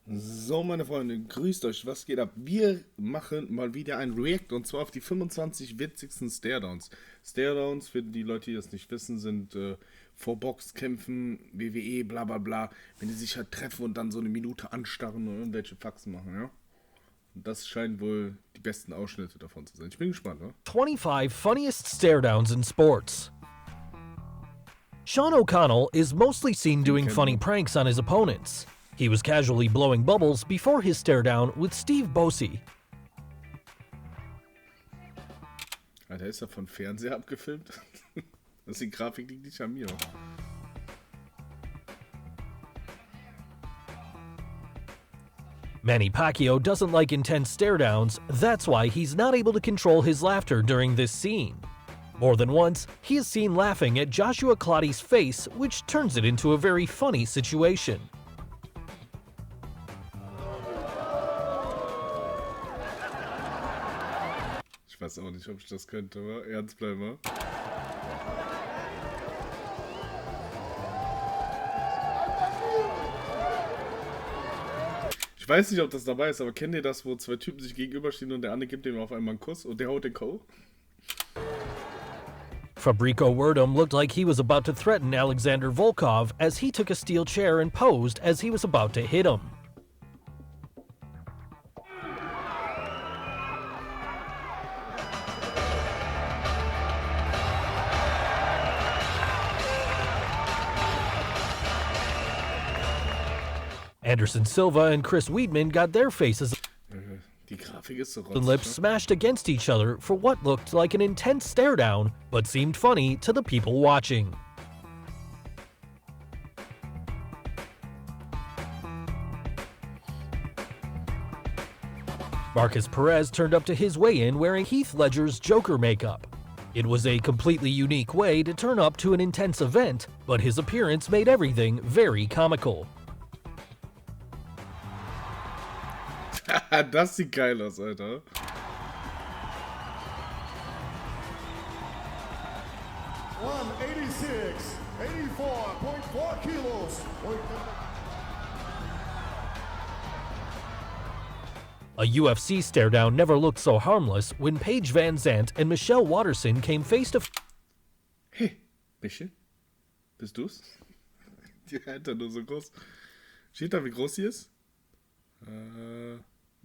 So, meine Freunde, grüßt euch, was geht ab? Wir machen mal wieder ein React und zwar auf die 25 witzigsten Staredowns. Staredowns, für die Leute, die das nicht wissen, sind vor Boxkämpfen, WWE, bla bla bla, wenn die sich halt treffen und dann so eine Minute anstarren und irgendwelche Faxen machen, ja? Und das scheinen wohl die besten Ausschnitte davon zu sein. Ich bin gespannt, ne? 25 funniest staredowns in sports. Sean O'Connell is mostly seen doing funny pranks on his opponents. He was casually blowing bubbles before his stare-down with Steve Bosey. Alter, ist er von Fernseher abgefilmt? Das ist die Grafik, liegt nicht an mir. Manny Pacquiao doesn't like intense stare-downs, that's why he's not able to control his laughter during this scene. More than once, he is seen laughing at Joshua Clottey's face, which turns it into a very funny situation. Ich weiß auch nicht, ob ich das könnte, aber ernst bleiben, wa? Ich weiß nicht, ob das dabei ist, aber kennt ihr das, wo zwei Typen sich gegenüberstehen und der eine gibt ihm auf einmal einen Kuss und der haut den K.O.? Fabrico Werdum looked like he was about to threaten Alexander Volkov as he took a steel chair and posed as he was about to hit him. Anderson Silva and Chris Weidman got their faces Die Grafik ist so and lips smashed against each other for what looked like an intense stare-down, but seemed funny to the people watching. Marcus Perez turned up to his weigh-in wearing Heath Ledger's Joker makeup. It was a completely unique way to turn up to an intense event, but his appearance made everything very comical. Das sieht geil aus, Alter. .84.4 kilos. A UFC stare-down never looked so harmless when Paige Van Zandt and Michelle Waterson came face to Hey, Michel? Bist du's? Die Alter, nur so groß. Steht da, wie groß sie ist?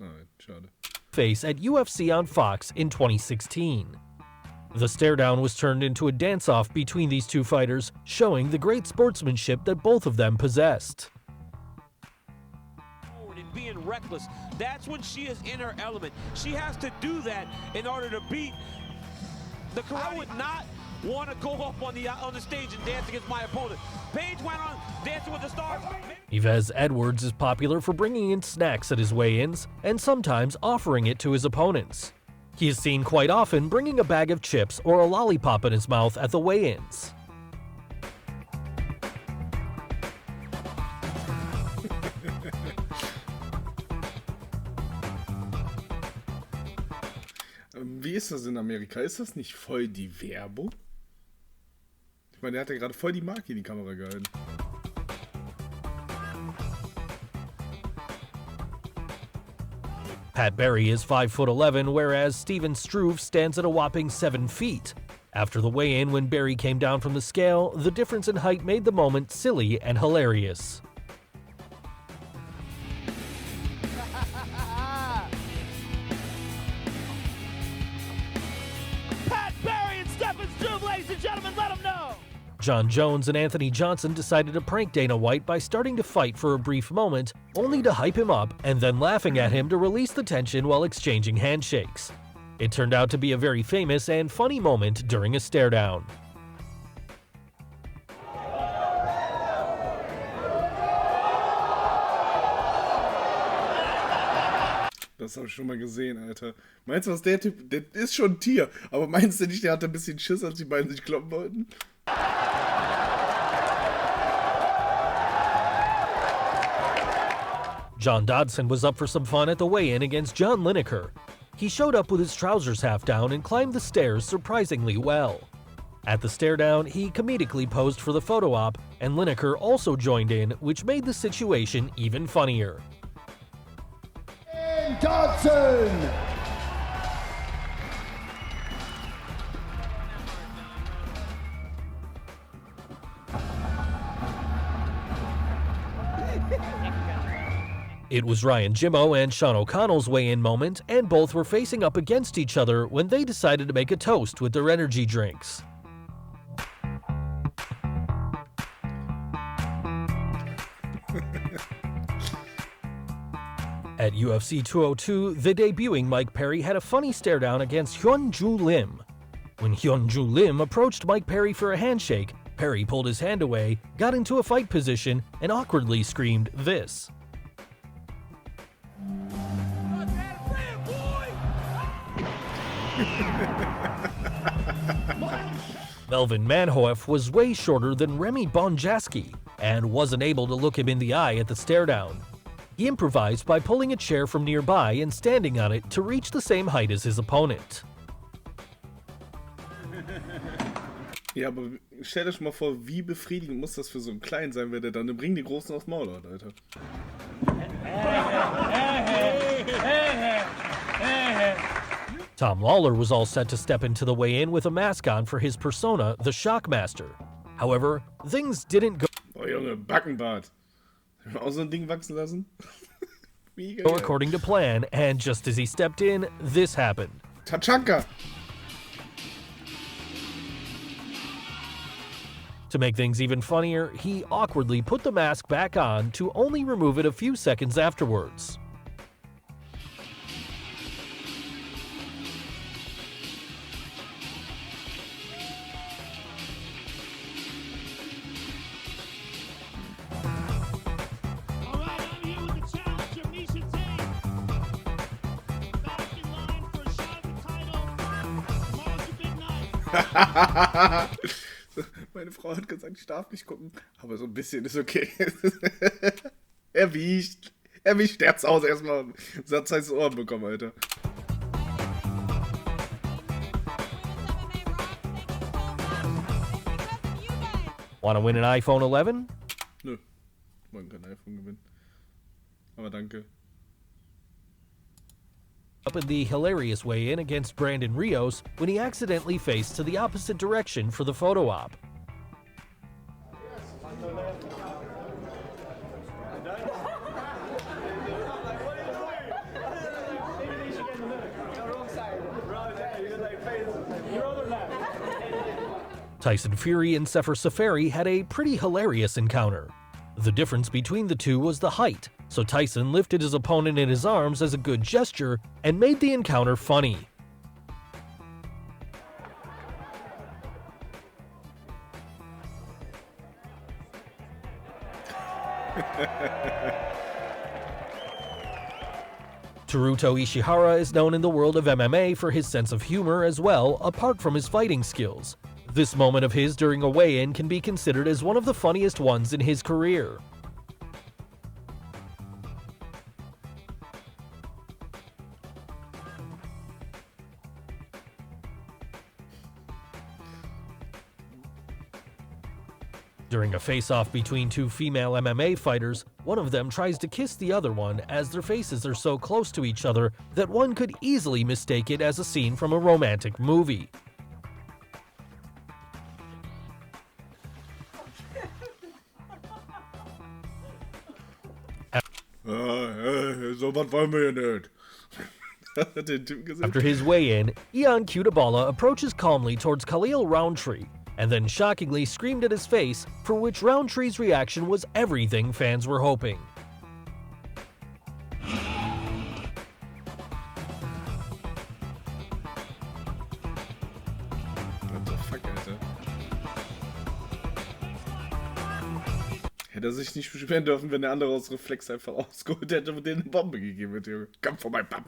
Nein, schade. face at UFC on Fox in 2016. The stare-down was turned into a dance-off between these two fighters, showing the great sportsmanship that both of them possessed. And being reckless, that's when she is in her element. She has to do that in order to beat the crowd. I would not want to go up on the stage and dance against my opponent. Paige went on Dancing with the Stars. Yves Edwards is popular for bringing in snacks at his weigh-ins and sometimes offering it to his opponents. He is seen quite often bringing a bag of chips or a lollipop in his mouth at the weigh-ins. Wie ist das in Amerika? Ist das nicht voll die Werbung? Ich meine, der hat ja gerade voll die Marke in die Kamera gehalten. Pat Barry is 5'11", whereas Steven Struve stands at a whopping 7 feet. After the weigh-in, when Barry came down from the scale, the difference in height made the moment silly and hilarious. Pat Barry and Stephen Struve, ladies and gentlemen, let them know. John Jones and Anthony Johnson decided to prank Dana White by starting to fight for a brief moment, only to hype him up and then laughing at him to release the tension while exchanging handshakes. It turned out to be a very famous and funny moment during a stare-down. Das habe ich schon mal gesehen, Alter. Meinst du, was der Typ, der ist schon ein Tier, aber meinst du nicht, der hatte ein bisschen Schiss, als die beiden sich kloppen wollten? John Dodson was up for some fun at the weigh-in against John Lineker. He showed up with his trousers half down and climbed the stairs surprisingly well. At the stare-down, he comedically posed for the photo op, and Lineker also joined in, which made the situation even funnier. Johnson. It was Ryan Jimmo and Sean O'Connell's weigh-in moment, and both were facing up against each other when they decided to make a toast with their energy drinks. At UFC 202, the debuting Mike Perry had a funny stare-down against Hyun-Joo Lim. When Hyun-Joo Lim approached Mike Perry for a handshake, Perry pulled his hand away, got into a fight position, and awkwardly screamed this. Melvin Manhoef was way shorter than Remy Bonjasky and wasn't able to look him in the eye at the stare-down. He improvised by pulling a chair from nearby and standing on it to reach the same height as his opponent. Ja, aber stell dir mal vor, wie befriedigend muss das für so einen Kleinen sein, wenn der dann bringt die Großen aufs Maul hat, Alter. Tom Lawler was all set to step into the weigh-in with a mask on for his persona, the Shockmaster. However, things didn't go Oh Junge, Backenbart. Auch so ein Ding wachsen lassen? Mega go geil. according to plan, and just as he stepped in, this happened. Tachanka! To make things even funnier, he awkwardly put the mask back on to only remove it a few seconds afterwards. Meine Frau hat gesagt, ich darf nicht gucken, aber so ein bisschen ist okay. Er wiegt der zu Hause erstmal Satz heiße Ohren bekommen, Alter. Want to win an iPhone 11? Nö, wollen kein iPhone gewinnen. Aber danke. Up in the hilarious weigh-in against Brandon Rios when he accidentally faced to the opposite direction for the photo op. Tyson Fury and Sefer Seferi had a pretty hilarious encounter. The difference between the two was the height, so Tyson lifted his opponent in his arms as a good gesture and made the encounter funny. Teruto Ishihara is known in the world of MMA for his sense of humor as well, apart from his fighting skills. This moment of his during a weigh-in can be considered as one of the funniest ones in his career. During a face-off between two female MMA fighters, one of them tries to kiss the other one as their faces are so close to each other that one could easily mistake it as a scene from a romantic movie. So was wollen wir ja nicht. Hat der Typ gesagt? After his weigh-in, Ion Cutabala approaches calmly towards Khalil Roundtree, and then shockingly screamed at his face, for which Roundtree's reaction was everything fans were hoping. What the fuck, Alter? Hätte er sich nicht beschweren dürfen, wenn der andere aus Reflex einfach ausgeholt hätte und denen eine Bombe gegeben hätte, Junge. Komm vorbei, bam.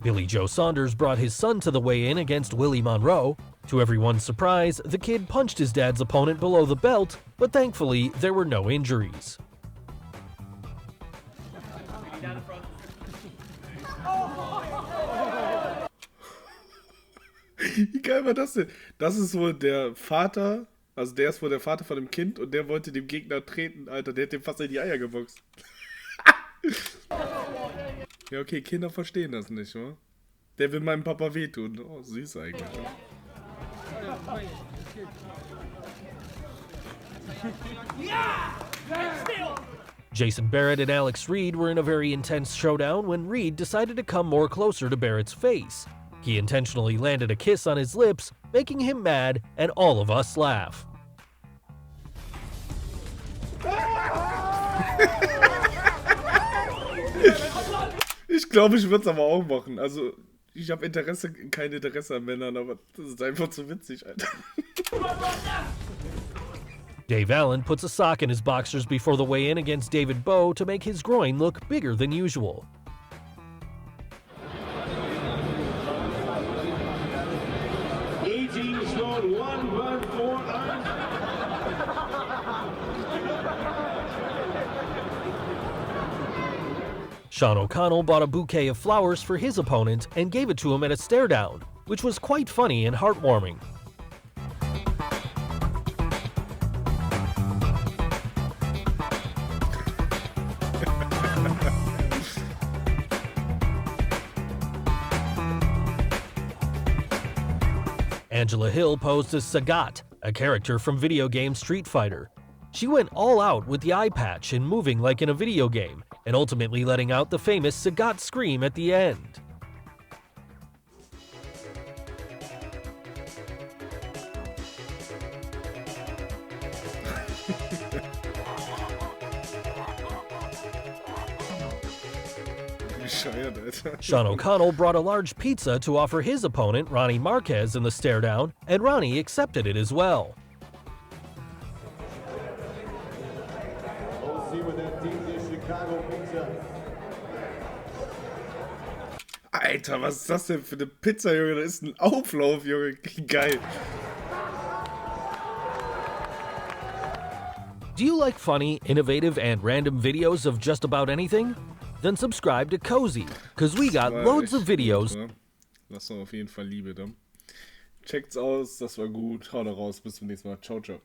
Billy Joe Saunders brought his son to the weigh-in against Willie Monroe. To everyone's surprise, the kid punched his dad's opponent below the belt, but thankfully there were no injuries. Wie geil war das denn? Das ist wohl der Vater, also der ist wohl der Vater von dem Kind und der wollte dem Gegner treten, Alter. Der hat dem fast in die Eier geboxt. Ja, okay, Kinder verstehen das nicht, oder? Der will meinem Papa wehtun. Oh, süß eigentlich. Jason Barrett and Alex Reed were in a very intense showdown when Reed decided to come more closer to Barrett's face. He intentionally landed a kiss on his lips, making him mad and all of us laugh. Ich glaube, ich würde es aber auch machen. Also, ich habe kein Interesse an Männern, aber das ist einfach zu witzig, Alter. Dave Allen puts a sock in his boxers before the weigh-in against David Bowe to make his groin look bigger than usual. Sean O'Connell bought a bouquet of flowers for his opponent and gave it to him at a stare-down, which was quite funny and heartwarming. Angela Hill posed as Sagat, a character from video game Street Fighter. She went all out with the eye patch and moving like in a video game, and ultimately letting out the famous Sagat scream at the end. Sean O'Connell brought a large pizza to offer his opponent, Ronnie Marquez, in the stare-down, and Ronnie accepted it as well. Alter, was ist das denn für eine Pizza, Junge? Das ist ein Auflauf, Junge. Geil. Do you like funny, innovative, and random videos of just about anything? Then subscribe to Cozy, cause we got loads of videos. Gut, ne? Lass uns auf jeden Fall Liebe da. Checkt's aus, das war gut. Haut raus, bis zum nächsten Mal. Ciao, ciao.